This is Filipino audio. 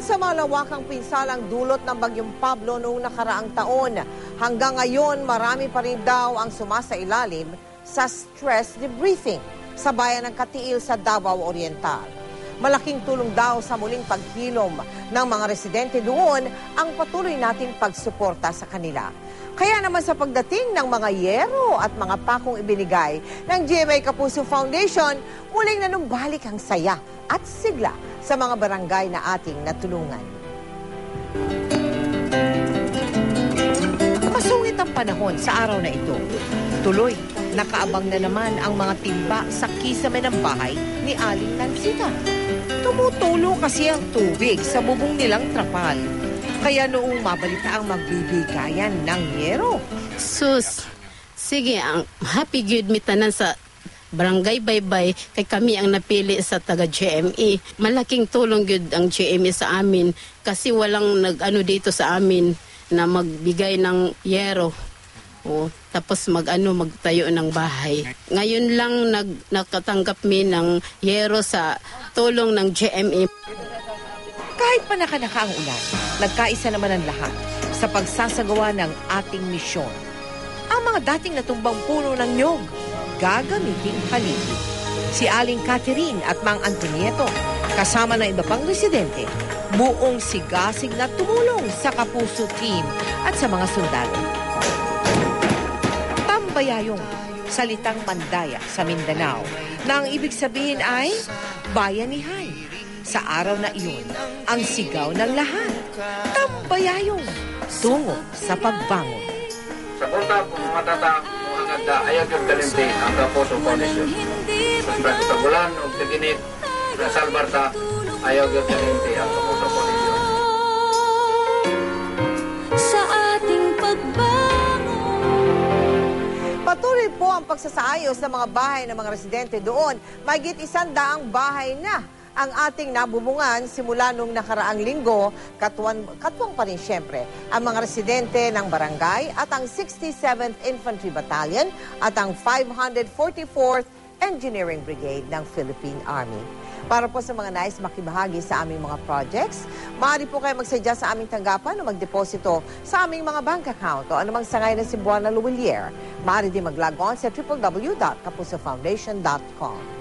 Dahil sa malawakang pinsalang dulot ng Bagyong Pablo noong nakaraang taon, hanggang ngayon marami pa rin daw ang sumasailalim sa stress debriefing sa bayan ng Katiil sa Davao Oriental. Malaking tulong daw sa muling paghilom ng mga residente doon ang patuloy nating pagsuporta sa kanila. Kaya naman sa pagdating ng mga yero at mga pakong ibinigay ng GMA Kapuso Foundation, muling nanumbalik ang saya at sigla sa mga barangay na ating natulungan. Masungit ang panahon sa araw na ito. Tuloy, nakaabang na naman ang mga timba sa kisame ng bahay ni Aling Nansita. Tumutulo kasi ang tubig sa bubong nilang trapal. Kaya noong mabalita ang magbibigayan ng yero. Sus, sige, ang happy good mitanan sa barangay Baybay kay kami ang napili sa taga GMA. Malaking tulong good ang GMA sa amin kasi walang nag-ano dito sa amin na magbigay ng yero. O, tapos magtayo ng bahay. Ngayon lang nakatanggap mi ng yero sa tulong ng GMA. Kahit panaka-naka ang ulan, nagkaisa naman ang lahat sa pagsasagawa ng ating misyon. Ang mga dating natumbang puno ng nyog, gagamiting haligi. Si Aling Catherine at Mang Antonieto, kasama ng iba pang residente, buong sigasig na tumulong sa Kapuso team at sa mga sundalo. Tambayayong, salitang Mandaya sa Mindanao, na ang ibig sabihin ay bayanihan. Sa araw na iyon, ang sigaw ng lahat, tambayayong, tungo sa pagbangon. Sa punta po mga tata, mga ganda, ayaw yung talente ang Kapuso Foundation. Sa bulan o tiginit, sa Salbarta, ayaw yung talente ang Kapuso Foundation. Sa ating pagbangon. Patuloy po ang pagsasaayos ng mga bahay ng mga residente doon. Mahigit 100 bahay na ang ating nabubungan simula nung nakaraang linggo, katuwang pa rin siyempre ang mga residente ng barangay at ang 67th Infantry Battalion at ang 544th Engineering Brigade ng Philippine Army. Para po sa mga nais makibahagi sa aming mga projects, maaari po kayo magsadya sa aming tanggapan o magdeposito sa aming mga bank account o anumang sangay ng Cebuana Luwilier. Maaari din mag-log on sa www.kapusofoundation.com.